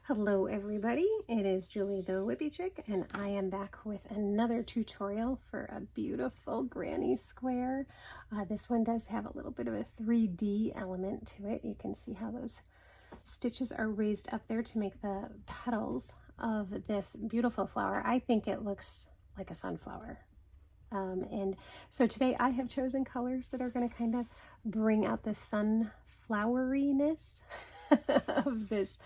Hello everybody, it is Julie the Whippy Chick and I am back with another tutorial for a beautiful granny square. This one does have a little bit of a 3D element to it. You can see how those stitches are raised up there to make the petals of this beautiful flower. I think it looks like a sunflower. And so today I have chosen colors that are going to kind of bring out the sunfloweriness of this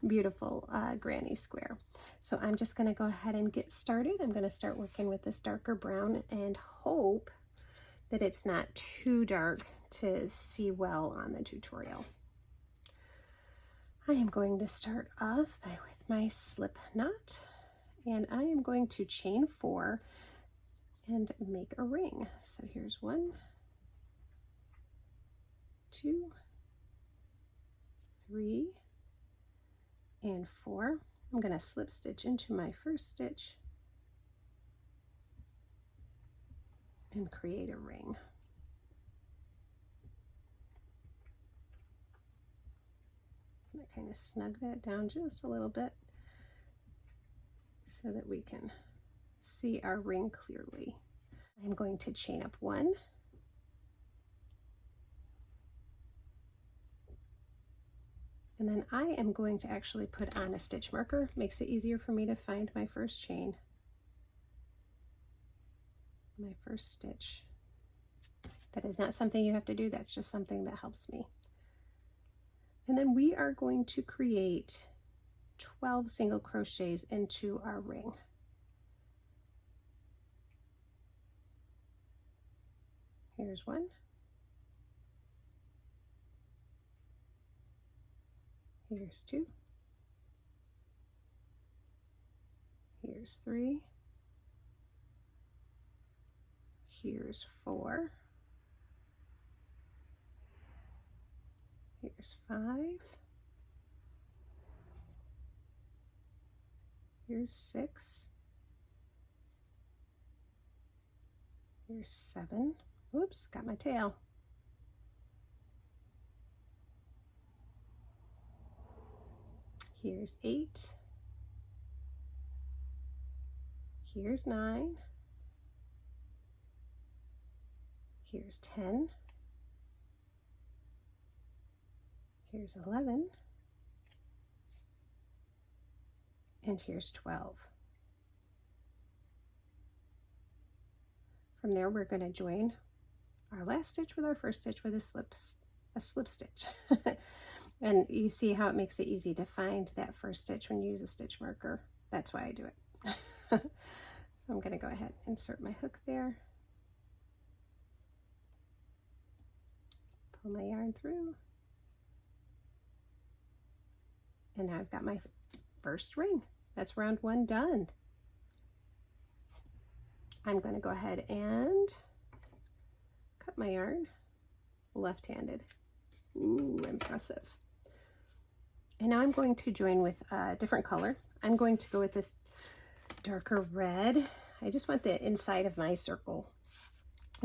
beautiful granny square. So I'm just going to go ahead and get started. I'm going to start working with this darker brown and hope that it's not too dark to see well on the tutorial. I am going to start off with my slip knot, and I am going to chain 4 and make a ring. So here's 1, 2, 3, and 4. I'm going to slip stitch into my first stitch and create a ring. I'm going to kind of snug that down just a little bit so that we can see our ring clearly. I'm going to chain up 1, and then I am going to actually put on a stitch marker. Makes it easier for me to find my first chain, my first stitch. That is not something you have to do, that's just something that helps me. And then we are going to create 12 single crochets into our ring. Here's 1. Here's 2. Here's 3. Here's 4. Here's 5. Here's 6. Here's 7. Oops, got my tail. Here's 8. Here's 9. Here's 10. Here's 11. And here's 12. From there, we're going to join our last stitch with our first stitch with a slip stitch. And you see how it makes it easy to find that first stitch when you use a stitch marker. That's why I do it. So I'm going to go ahead and insert my hook there. Pull my yarn through. And now I've got my first ring. That's round 1 done. I'm going to go ahead and cut my yarn left-handed. Ooh, impressive. And now I'm going to join with a different color. I'm going to go with this darker red. I just want the inside of my circle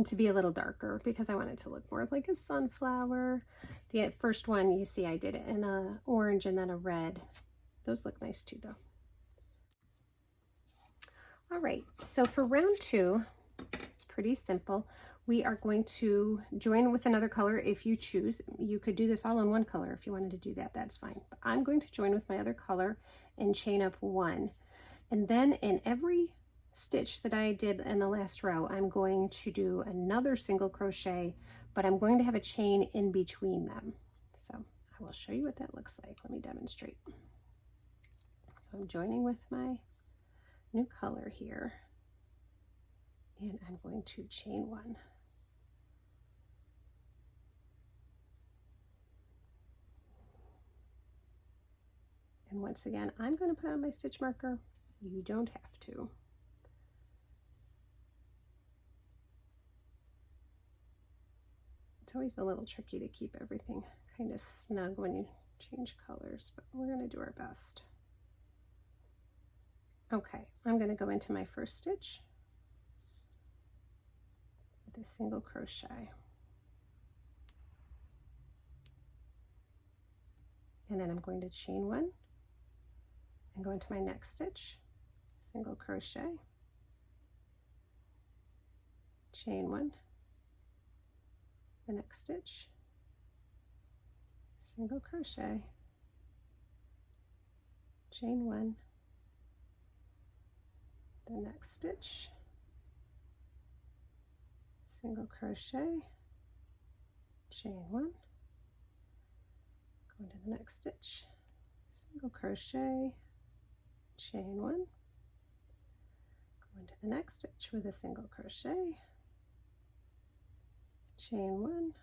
to be a little darker because I want it to look more like a sunflower. The first one, you see I did it in a orange and then a red. Those look nice too though. All right, so for round 2, it's pretty simple. We are going to join with another color if you choose. You could do this all in one color if you wanted to do that, that's fine. But I'm going to join with my other color and chain up 1. And then in every stitch that I did in the last row, I'm going to do another single crochet, but I'm going to have a chain in between them. So I will show you what that looks like. Let me demonstrate. So I'm joining with my new color here, and I'm going to chain 1. And once again, I'm going to put on my stitch marker. You don't have to. It's always a little tricky to keep everything kind of snug when you change colors, but we're going to do our best. Okay, I'm going to go into my first stitch with a single crochet. And then I'm going to chain 1 and go into my next stitch, single crochet, chain one, the next stitch, single crochet, chain one, the next stitch, single crochet, chain one, go into the next stitch, single crochet, chain one, go into the next stitch with a single crochet, chain one.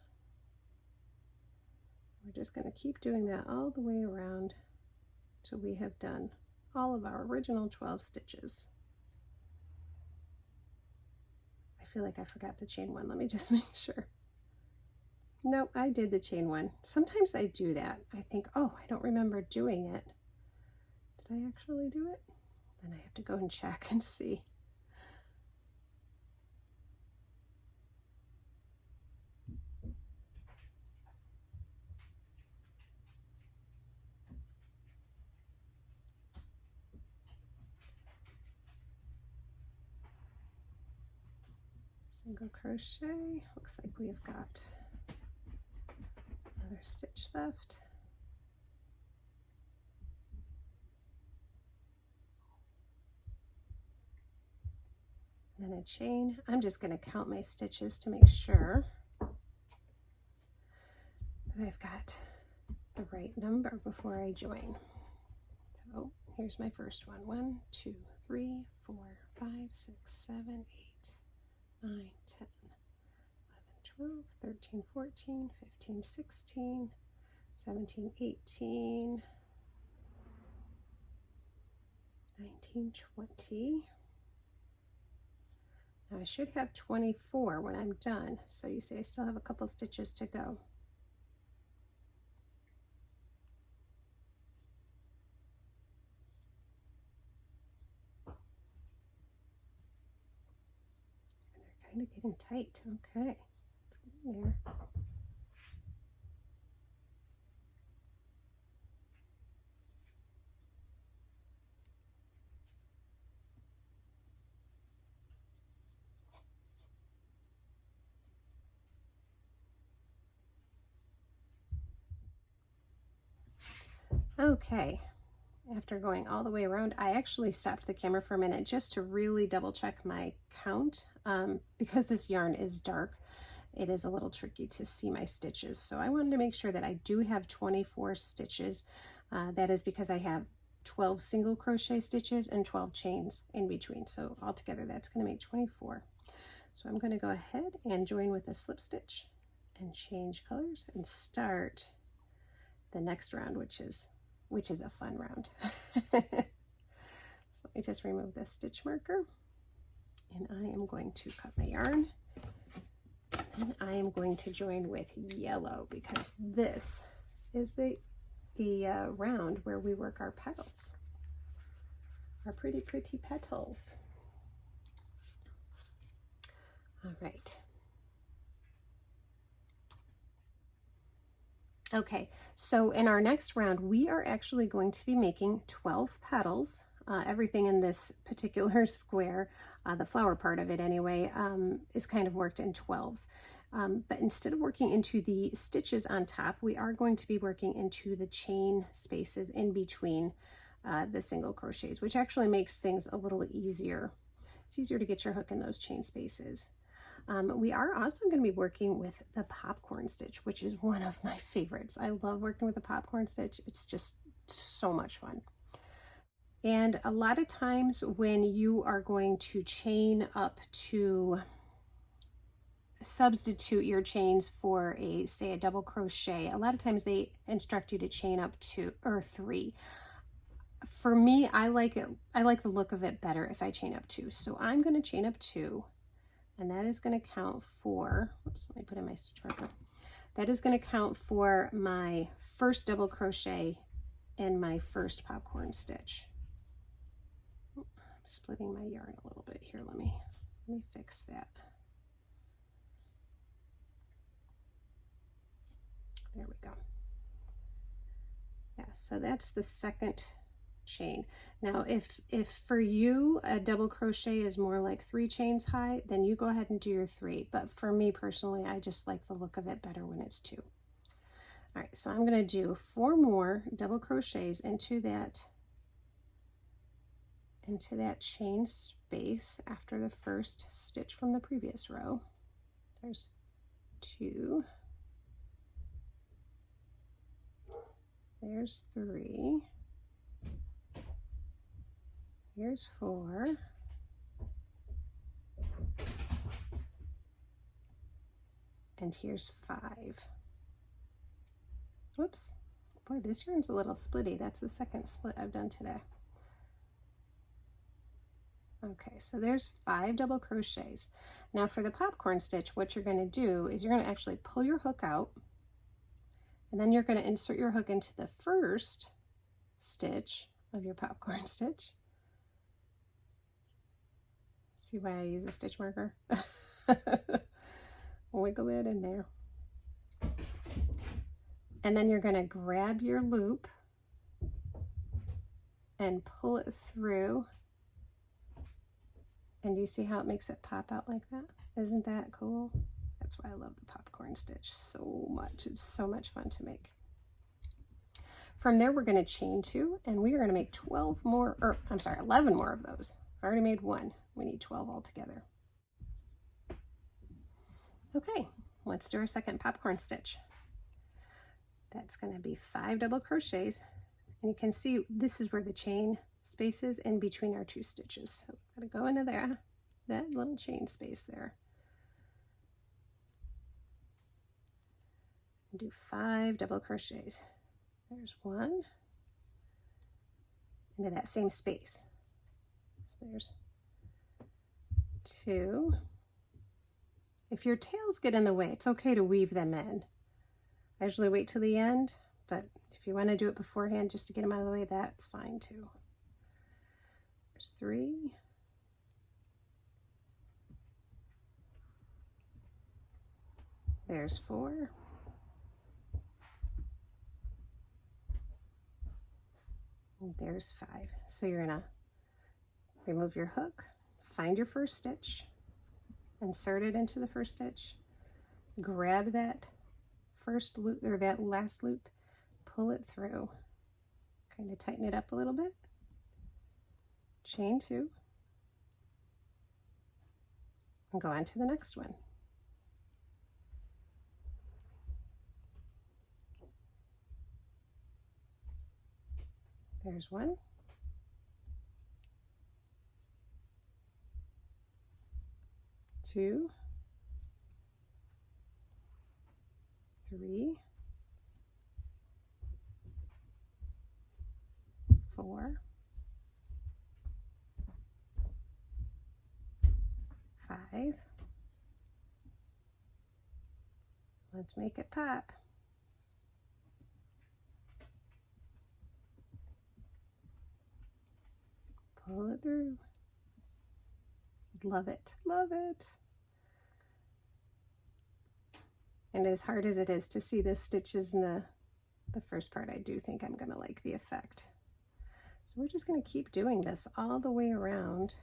We're just going to keep doing that all the way around till we have done all of our original 12 stitches. I feel like I forgot the chain one. Let me just make sure. No, I did the chain one. Sometimes I do that. I think, oh, I don't remember doing it. Did I actually do it? Then I have to go and check and see. Single crochet, looks like we have got another stitch left. Then a chain. I'm just going to count my stitches to make sure that I've got the right number before I join. So here's my first one. 1, 2, 3, 4, 5, 6, 7, 8, 9, 10, 11, 12, 13, 14, 15, 16, 17, 18, 19, 20. Now I should have 24 when I'm done. So you see I still have a couple stitches to go. And they're kind of getting tight. Okay, let's get in there. Okay, after going all the way around, I actually stopped the camera for a minute just to really double check my count. Because this yarn is dark, it is a little tricky to see my stitches. So I wanted to make sure that I do have 24 stitches. That is because I have 12 single crochet stitches and 12 chains in between. So altogether that's going to make 24. So I'm going to go ahead and join with a slip stitch and change colors and start the next round, which is a fun round. So let me just remove this stitch marker, and I am going to cut my yarn, and I am going to join with yellow because this is the round where we work our petals, our pretty petals. All right. Okay, so in our next round, we are actually going to be making 12 petals. Everything in this particular square, the flower part of it anyway, is kind of worked in 12s. But instead of working into the stitches on top, we are going to be working into the chain spaces in between the single crochets, which actually makes things a little easier. It's easier to get your hook in those chain spaces. We are also going to be working with the popcorn stitch, which is one of my favorites. I love working with the popcorn stitch. It's just so much fun. And a lot of times when you are going to chain up to substitute your chains for say a double crochet, a lot of times they instruct you to chain up 2 or 3. For me, I like the look of it better if I chain up 2. So I'm going to chain up 2. And that is going to count for, oops, let me put in my stitch marker. That is going to count for my first double crochet and my first popcorn stitch. I'm splitting my yarn a little bit here. Let me fix that. There we go. Yeah, so that's the second chain. Now if for you a double crochet is more like 3 chains high, then you go ahead and do your 3, but for me personally, I just like the look of it better when it's 2. All right, so I'm going to do 4 more double crochets into that chain space after the first stitch from the previous row. There's 2, there's 3, here's 4, and here's 5. Whoops, boy, this yarn's a little splitty. That's the second split I've done today. Okay, so there's 5 double crochets. Now for the popcorn stitch, what you're going to do is you're going to actually pull your hook out, and then you're going to insert your hook into the first stitch of your popcorn stitch. See why I use a stitch marker? Wiggle it in there. And then you're going to grab your loop and pull it through. And you see how it makes it pop out like that? Isn't that cool? That's why I love the popcorn stitch so much. It's so much fun to make. From there, we're going to chain 2, and we are going to make 11 more of those. I've already made 1. We need 12 altogether. Okay, let's do our second popcorn stitch. That's going to be 5 double crochets, and you can see this is where the chain space is in between our 2 stitches. So I'm going to go into there, that little chain space there. And do 5 double crochets. There's 1 into that same space. So there's 2. If your tails get in the way, it's okay to weave them in. I usually wait till the end, but if you want to do it beforehand just to get them out of the way, that's fine too. There's 3. There's 4. And there's 5. So you're gonna remove your hook, find your first stitch, insert it into the first stitch, grab that first loop or that last loop, pull it through, kind of tighten it up a little bit, chain 2, and go on to the next one. There's 1. 2, 3, 4, 5. Let's make it pop. Pull it through. Love it, love it. And as hard as it is to see the stitches in the first part, I do think I'm gonna like the effect. So we're just gonna keep doing this all the way around.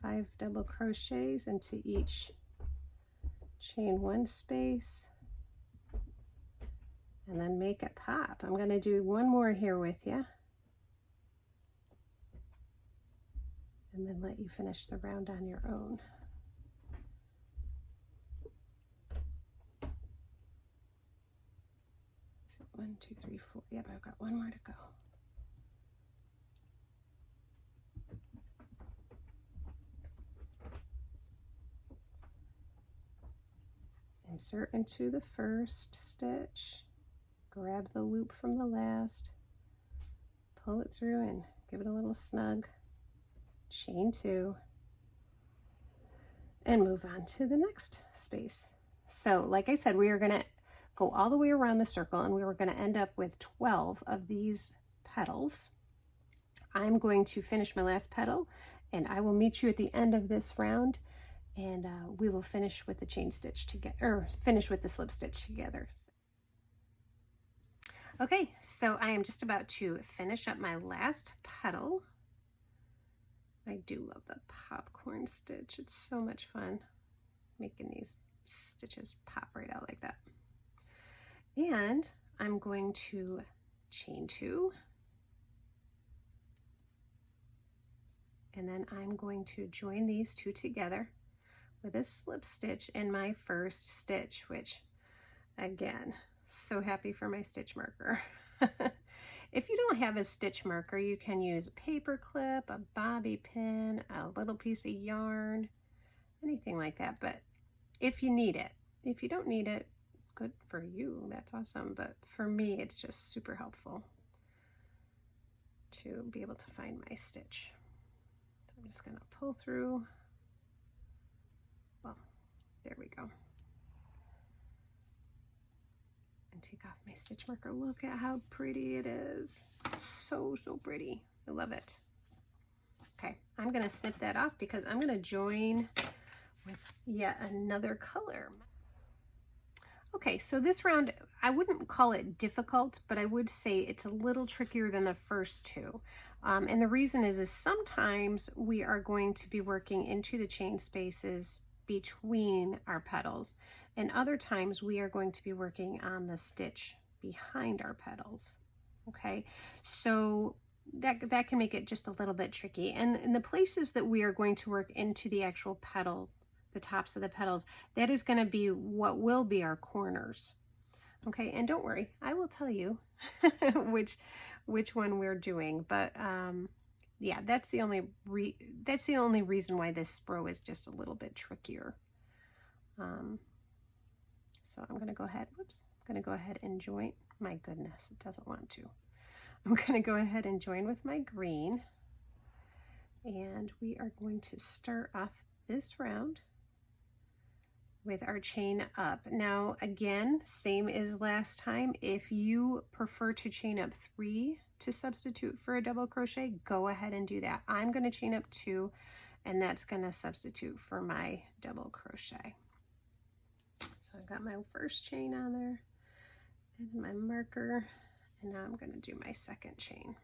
5 double crochets into each chain 1 space, and then make it pop. I'm gonna do 1 more here with you, and then let you finish the round on your own. So 1, 2, 3, 4. Yep, I've got 1 more to go. Insert into the first stitch, grab the loop from the last, pull it through and give it a little snug, chain 2, and move on to the next space. So like I said, we are going to go all the way around the circle, and we were going to end up with 12 of these petals. I'm going to finish my last petal, and I will meet you at the end of this round, and we will finish with the chain stitch together, or finish with the slip stitch together. Okay, so I am just about to finish up my last petal. I do love the popcorn stitch. It's so much fun making these stitches pop right out like that. And I'm going to chain 2. And then I'm going to join these 2 together with a slip stitch in my first stitch, which again, so happy for my stitch marker. If you don't have a stitch marker, you can use a paper clip, a bobby pin, a little piece of yarn, anything like that. But if you need it, if you don't need it, good for you, that's awesome. But for me, it's just super helpful to be able to find my stitch. I'm just gonna pull through. Well, there we go. And take off my stitch marker. Look at how pretty it is. So, so pretty. I love it. Okay, I'm gonna snip that off because I'm gonna join with yet another color. Okay, so this round, I wouldn't call it difficult, but I would say it's a little trickier than the first 2. And the reason is sometimes we are going to be working into the chain spaces between our petals, and other times we are going to be working on the stitch behind our petals. Okay, so that can make it just a little bit tricky. And in the places that we are going to work into the actual petal, the tops of the petals, that is going to be what will be our corners. Okay, and don't worry, I will tell you which one we're doing, but yeah, that's the only reason why this row is just a little bit trickier. So I'm going to go ahead, whoops, I'm going to go ahead and join. My goodness, it doesn't want to. I'm going to go ahead and join with my green, and we are going to start off this round with our chain up. Now again, same as last time, if you prefer to chain up 3 to substitute for a double crochet, go ahead and do that. I'm going to chain up 2, and that's going to substitute for my double crochet. So I've got my first chain on there and my marker, and now I'm going to do my second chain.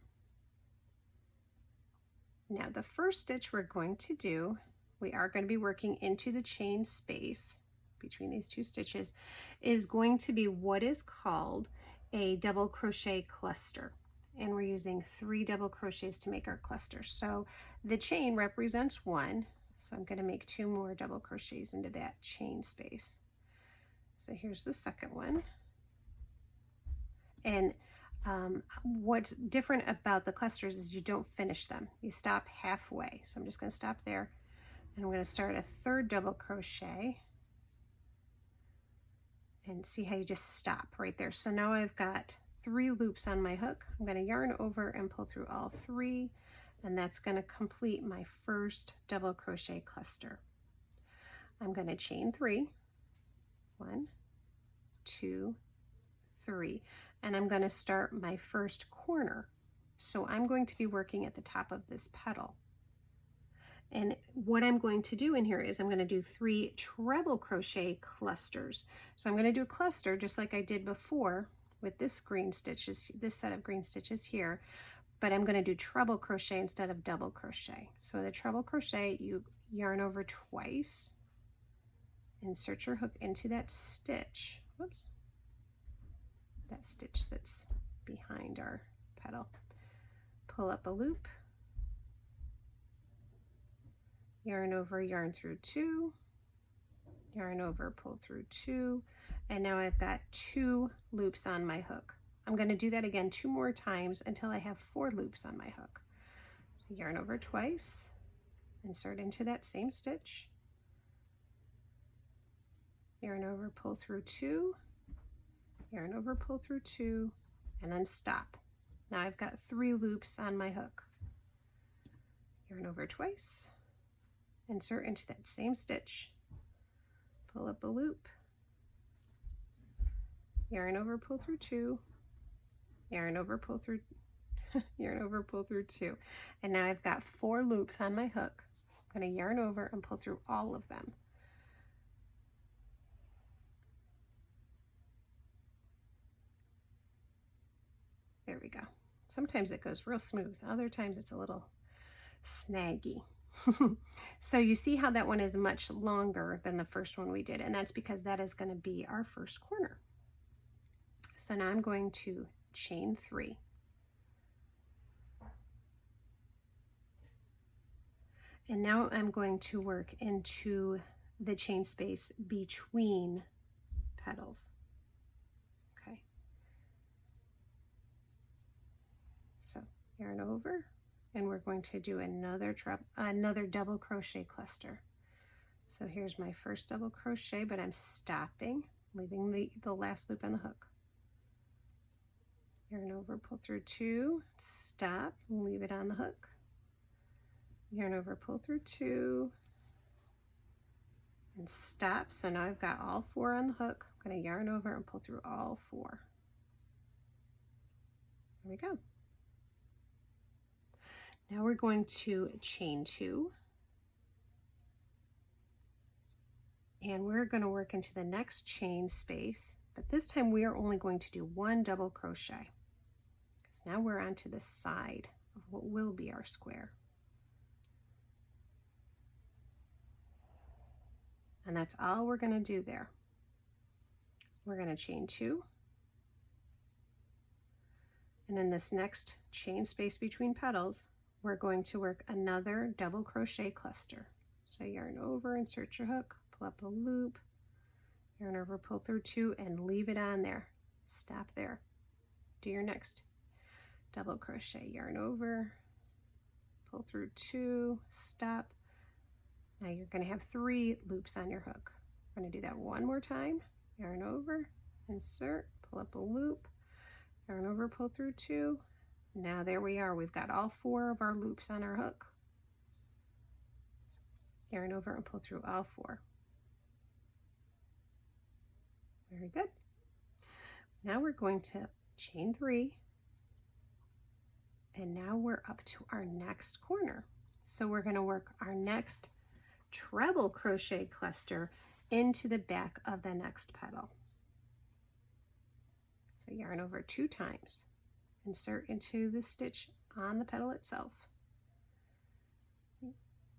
Now the first stitch we're going to do, we are going to be working into the chain space between these 2 stitches, is going to be what is called a double crochet cluster, and we're using 3 double crochets to make our cluster. So the chain represents 1, so I'm going to make 2 more double crochets into that chain space. So here's the second one, and what's different about the clusters is you don't finish them, you stop halfway. So I'm just going to stop there, and I'm going to start a 3rd double crochet. And see how you just stop right there. So now I've got 3 loops on my hook. I'm going to yarn over and pull through all 3, and that's going to complete my first double crochet cluster. I'm going to chain 3, 1, 2, 3, and I'm going to start my first corner. So I'm going to be working at the top of this petal. And what I'm going to do in here is I'm going to do 3 treble crochet clusters. So I'm going to do a cluster just like I did before with this green stitches, this set of green stitches here, but I'm going to do treble crochet instead of double crochet. So the treble crochet, you yarn over twice, insert your hook into that stitch, whoops, that stitch that's behind our petal, pull up a loop, yarn over, yarn through 2, yarn over, pull through 2, and now I've got 2 loops on my hook. I'm going to do that again 2 more times until I have 4 loops on my hook. So yarn over twice, insert into that same stitch, yarn over, pull through 2, yarn over, pull through 2, and then stop. Now I've got 3 loops on my hook. Yarn over twice, insert into that same stitch, pull up a loop, yarn over, pull through 2, yarn over, pull through, yarn over, pull through 2, and now I've got 4 loops on my hook. I'm going to yarn over and pull through all of them. Sometimes it goes real smooth. Other times it's a little snaggy. So you see how that one is much longer than the first one we did, and that's because that is going to be our first corner. So now I'm going to chain 3. And now I'm going to work into the chain space between petals. Okay. So yarn over, and we're going to do another double crochet cluster. So here's my first double crochet, but I'm stopping, leaving the last loop on the hook. Yarn over, pull through 2, stop, leave it on the hook. Yarn over, pull through 2, and stop. So now I've got all 4 on the hook. I'm going to yarn over and pull through all 4. There we go. Now we're going to chain 2, and we're going to work into the next chain space, but this time we are only going to do 1 double crochet, because now we're onto the side of what will be our square. And that's all we're going to do there. We're going to chain 2, and in this next chain space between petals, we're going to work another double crochet cluster. So yarn over, insert your hook, pull up a loop, yarn over, pull through 2, and leave it on there. Stop there. Do your next double crochet, yarn over, pull through 2, stop. Now you're going to have 3 loops on your hook. We're going to do that one more time. Yarn over, insert, pull up a loop, yarn over, pull through 2. Now there we are. We've got all 4 of our loops on our hook. Yarn over and pull through all 4. Very good. Now we're going to chain 3, and now we're up to our next corner. So we're going to work our next treble crochet cluster into the back of the next petal. So yarn over 2 times, insert into the stitch on the petal itself,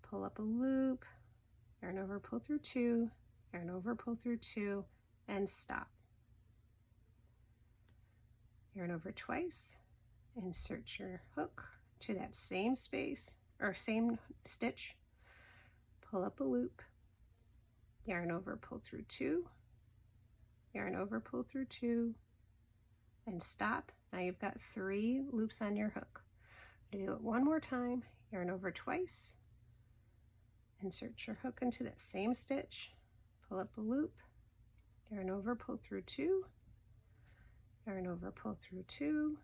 pull up a loop, yarn over, pull through 2, yarn over, pull through 2, and stop. Yarn over twice, insert your hook to that same space or same stitch, pull up a loop, yarn over, pull through 2, yarn over, pull through 2, and stop. Now you've got 3 loops on your hook. Do it one more time, yarn over twice, insert your hook into that same stitch, pull up a loop, yarn over, pull through 2, yarn over, pull through 2.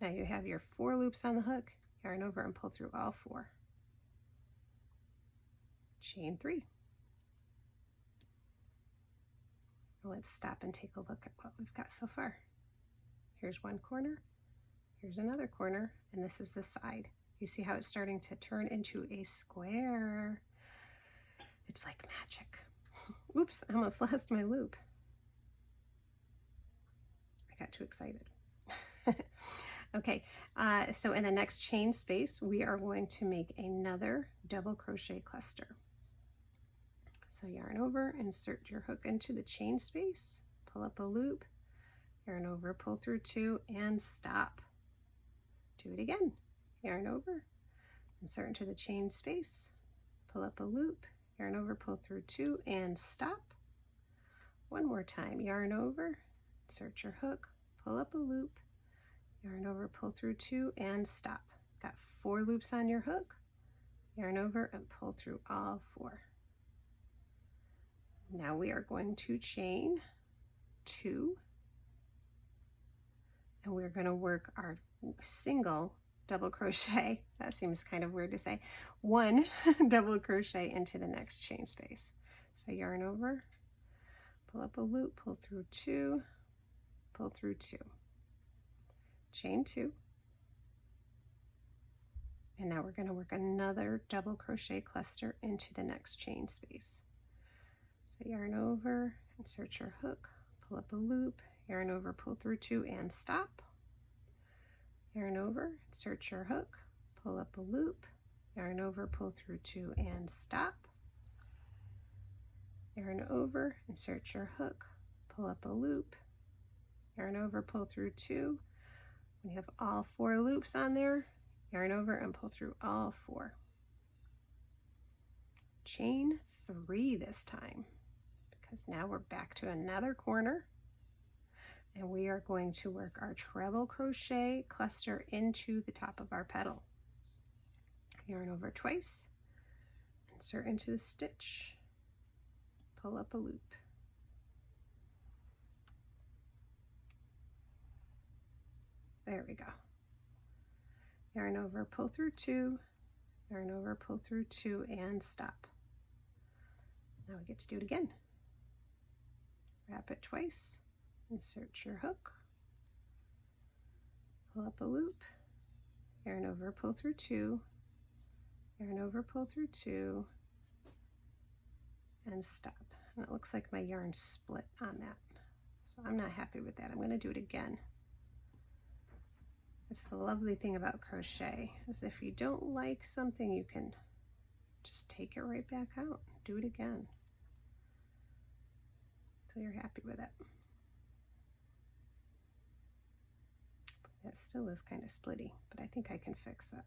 Now you have your 4 loops on the hook, yarn over and pull through all 4. Chain 3. Let's stop and take a look at what we've got so far. Here's one corner, here's another corner, and this is the side. You see how it's starting to turn into a square. It's like magic. Oops, I almost lost my loop. I got too excited. Okay, so in the next chain space, we are going to make another double crochet cluster. So yarn over, insert your hook into the chain space, pull up a loop, yarn over, pull through 2, and stop. Do it again. Yarn over, insert into the chain space, pull up a loop, yarn over, pull through 2, and stop. One more time. Yarn over, insert your hook, pull up a loop, yarn over, pull through 2, and stop. Got 4 loops on your hook, yarn over, and pull through all 4. Now we are going to chain 2, and we're going to work our single double crochet. That seems kind of weird to say. 1 double crochet into the next chain space. So yarn over, pull up a loop, pull through 2, pull through 2, chain 2, and now we're going to work another double crochet cluster into the next chain space. So yarn over, insert your hook, pull up a loop, yarn over, pull through 2 and stop, yarn over, insert your hook, pull up a loop, yarn over, pull through 2 and stop, yarn over, insert your hook, pull up a loop, yarn over, pull through 2. When you have all 4 loops on there, yarn over and pull through all 4. Chain 3 this time, because now we're back to another corner, and we are going to work our treble crochet cluster into the top of our petal. Yarn over twice, insert into the stitch, pull up a loop. There we go. Yarn over, pull through 2, yarn over, pull through 2 and stop. Now we get to do it again. Wrap it twice, insert your hook, pull up a loop, yarn over, pull through 2, yarn over, pull through 2, and stop. And it looks like my yarn split on that, so I'm not happy with that. I'm going to do it again. That's the lovely thing about crochet, is if you don't like something, you can just take it right back out, do it again until you're happy with it. That still is kind of splitty, but I think I can fix it.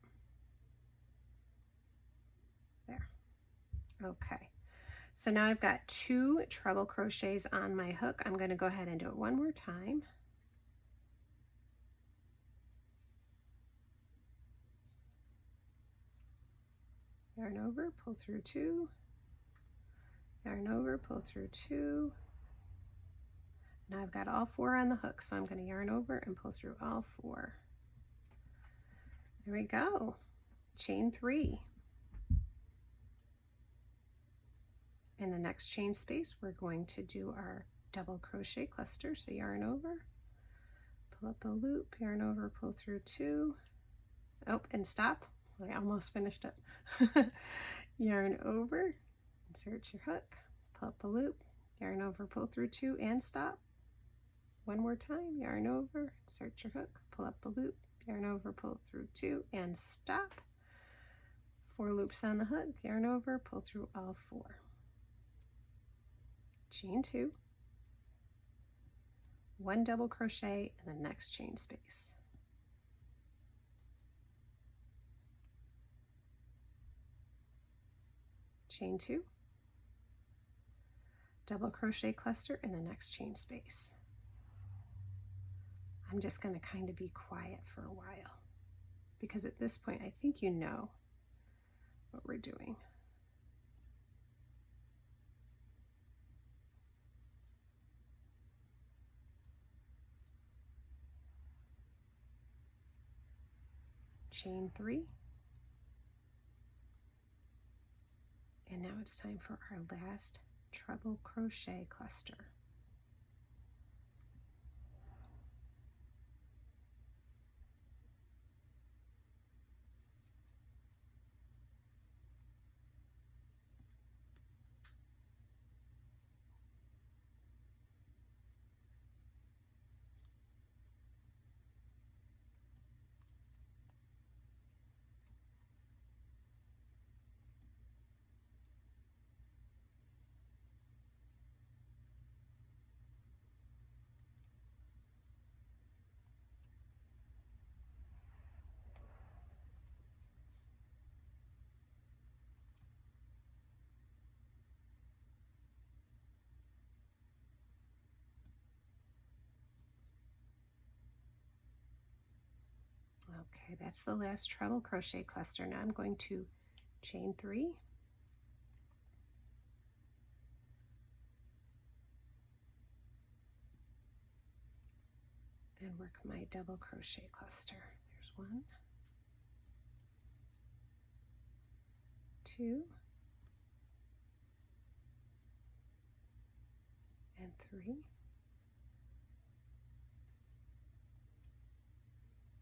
There. Okay. So now I've got 2 treble crochets on my hook. I'm going to go ahead and do it one more time. Yarn over, pull through 2, yarn over, pull through 2. Now I've got all 4 on the hook, so I'm going to yarn over and pull through all 4. There we go. Chain 3. In the next chain space, we're going to do our double crochet cluster. So yarn over, pull up a loop, yarn over, pull through 2. Oh, and stop. I almost finished it. Yarn over, insert your hook, pull up a loop, yarn over, pull through 2 and stop. One more time, yarn over, insert your hook, pull up a loop, yarn over, pull through 2 and stop. 4 loops on the hook, yarn over, pull through all 4. Chain 2, 1 double crochet in the next chain space. Chain 2, double crochet cluster in the next chain space. I'm just going to kind of be quiet for a while, because at this point I think you know what we're doing. Chain 3, and now it's time for our last treble crochet cluster. Okay, that's the last treble crochet cluster. Now I'm going to chain 3, and work my double crochet cluster. There's 1, 2, and 3.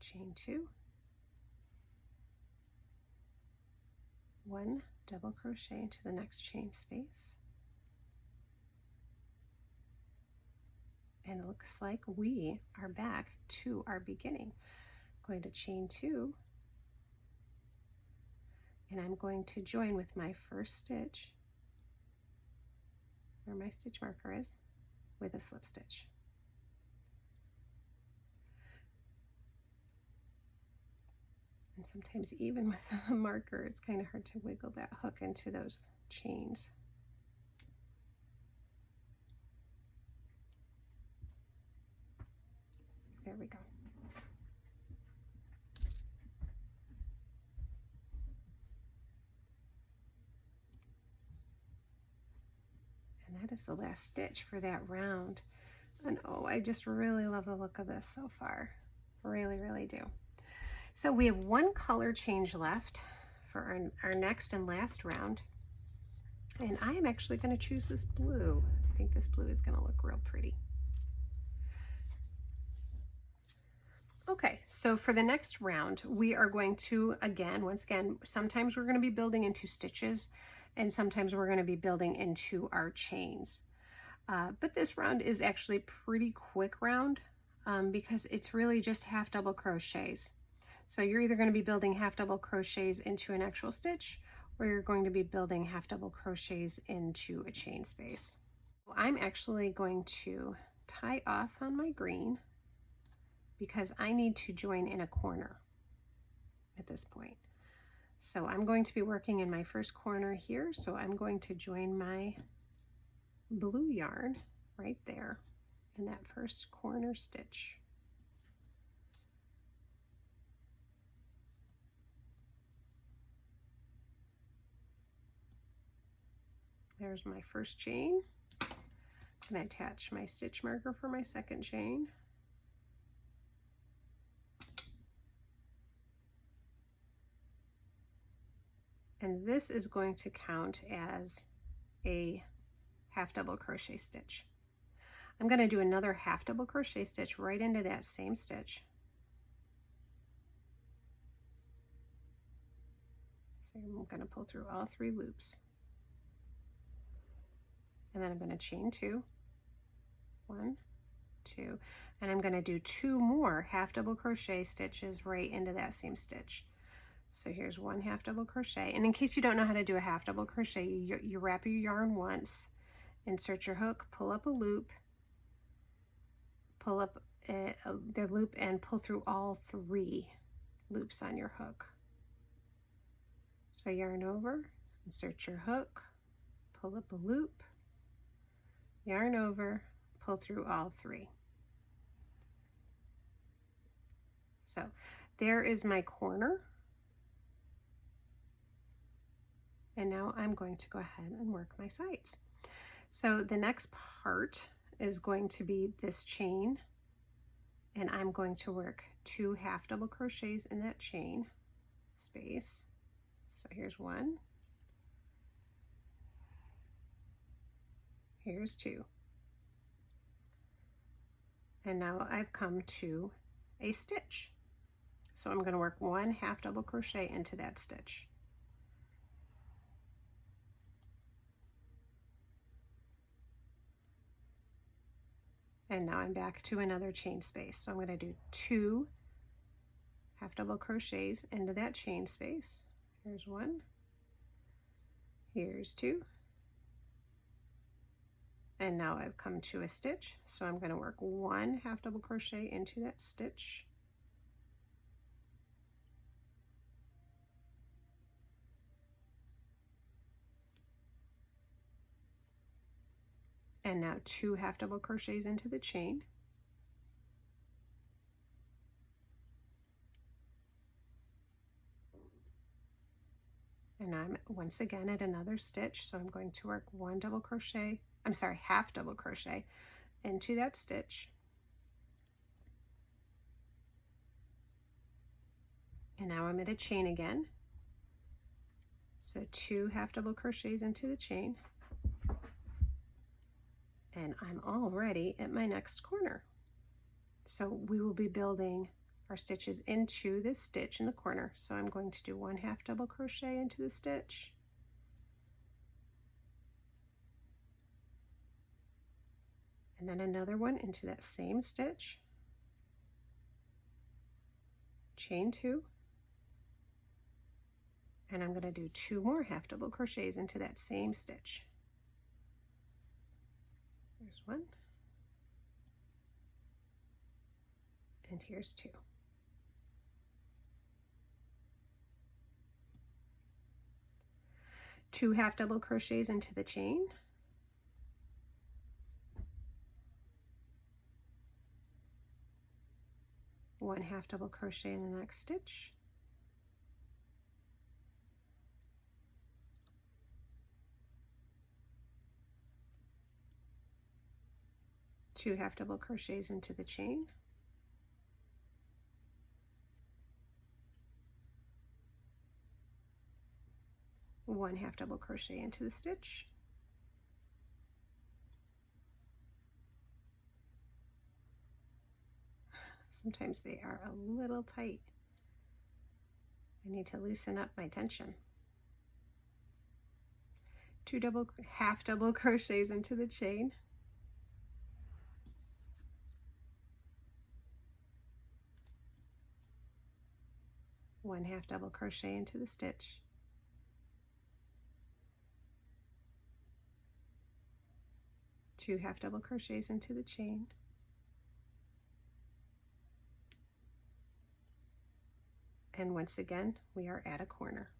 Chain 2, 1 double crochet into the next chain space, And it looks like we are back to our beginning. I'm going to chain 2, and I'm going to join with my first stitch where my stitch marker is with a slip stitch. And sometimes even with a marker, it's kind of hard to wiggle that hook into those chains. There we go. And that is the last stitch for that round. And oh, I just really love the look of this so far. Really, really do. So we have one color change left for our next and last round. And I am actually going to choose this blue. I think this blue is going to look real pretty. Okay, so for the next round, we are going to, once again, sometimes we're going to be building into stitches and sometimes we're going to be building into our chains. But this round is actually a pretty quick round because it's really just half double crochets. So you're either going to be building half double crochets into an actual stitch, or you're going to be building half double crochets into a chain space. Well, I'm actually going to tie off on my green because I need to join in a corner at this point. So I'm going to be working in my first corner here. So I'm going to join my blue yarn right there in that first corner stitch. There's my first chain. I'm going to attach my stitch marker for my second chain. And this is going to count as a half double crochet stitch. I'm going to do another half double crochet stitch right into that same stitch. So I'm going to pull through all 3 loops. And then I'm going to chain 2, 1, 2, and I'm going to do 2 more half double crochet stitches right into that same stitch. So here's 1 half double crochet, and in case you don't know how to do a half double crochet, you wrap your yarn once, insert your hook, pull up a loop, pull up the loop and pull through all 3 loops on your hook. So yarn over, insert your hook, pull up a loop, yarn over, pull through all 3. So there is my corner. And now I'm going to go ahead and work my sides. So the next part is going to be this chain, and I'm going to work 2 half double crochets in that chain space. So here's 1. Here's 2. And now I've come to a stitch. So I'm going to work 1 half double crochet into that stitch. And now I'm back to another chain space. So I'm going to do 2 half double crochets into that chain space. Here's 1. Here's 2. And now I've come to a stitch. So I'm going to work 1 half double crochet into that stitch. And now 2 half double crochets into the chain. And I'm once again at another stitch, so I'm going to work 1 double crochet, half double crochet into that stitch. And now I'm at a chain again. So 2 half double crochets into the chain. And I'm already at my next corner. So we will be building our stitches into this stitch in the corner. So I'm going to do 1 half double crochet into the stitch. And and then another one into that same stitch, chain 2, and I'm going to do 2 more half double crochets into that same stitch. Here's 1, and here's 2. 2 half double crochets into the chain, 1 half double crochet in the next stitch, 2 half double crochets into the chain, one half double crochet into the stitch, sometimes they are a little tight. I need to loosen up my tension. 2 half double crochets into the chain, one half double crochet into the stitch, two half double crochets into the chain, and once again we are at a corner.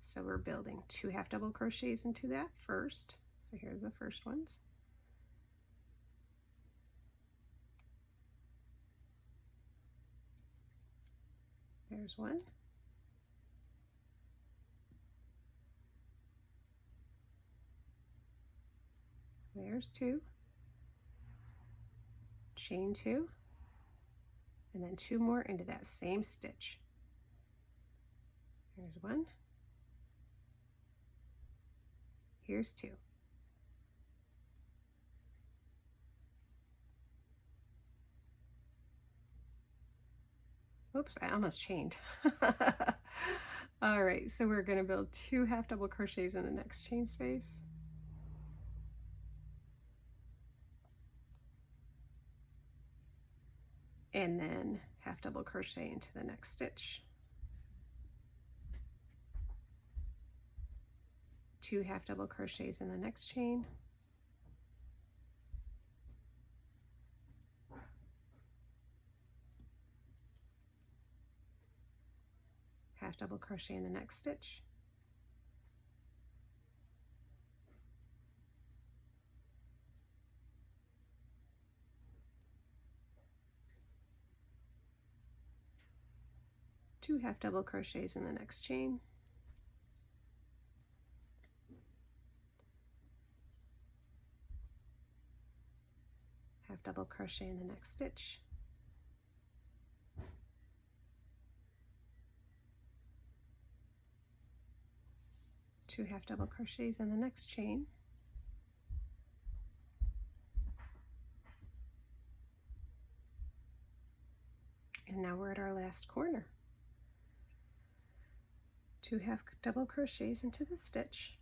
So we're building 2 half double crochets into that first. So here are the first ones. There's 1. There's 2. Chain 2, and then 2 more into that same stitch. Here's 1. Here's 2. Oops, I almost chained. All right, so we're going to build 2 half double crochets in the next chain space. And then half double crochet into the next stitch. 2 half double crochets in the next chain. Half double crochet in the next stitch. Two half double crochets in the next chain. Half double crochet in the next stitch. Two half double crochets in the next chain. And now we're at our last corner. 2 half double crochets into the stitch.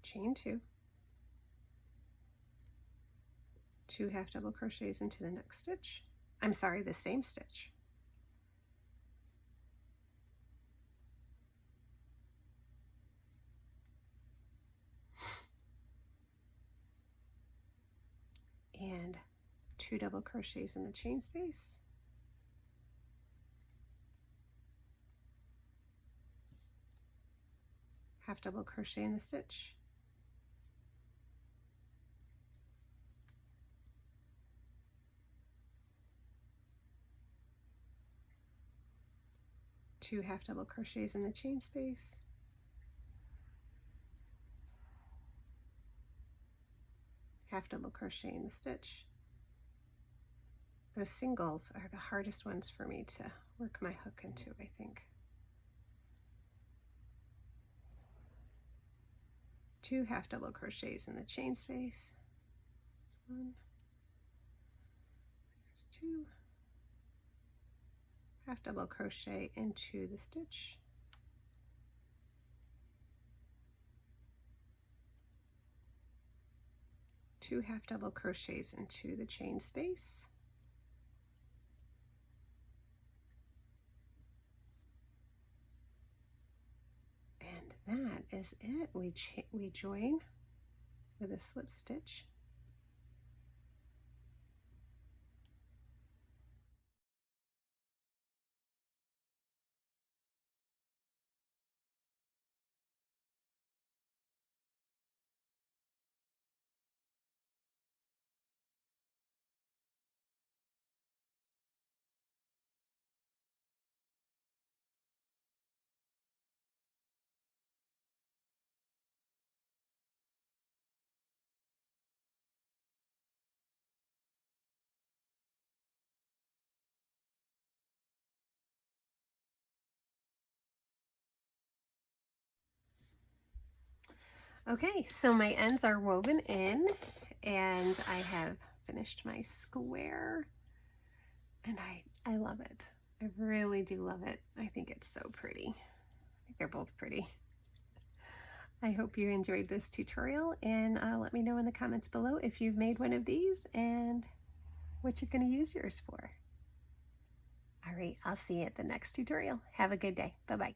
Chain 2. 2 half double crochets into the next stitch. I'm sorry, the same stitch. And 2 double crochets in the chain space. Half double crochet in the stitch. Two half double crochets in the chain space. Half double crochet in the stitch. Those singles are the hardest ones for me to work my hook into, I think. 2 half double crochets in the chain space. 1, there's 2, half double crochet into the stitch, two half double crochets into the chain space, and that is it. We join with a slip stitch. Okay, so my ends are woven in and I have finished my square, and I love it. I really do love it. I think it's so pretty. I think they're both pretty. I hope you enjoyed this tutorial, and let me know in the comments below if you've made one of these and what you're going to use yours for. All right, I'll see you at the next tutorial. Have a good day. Bye-bye.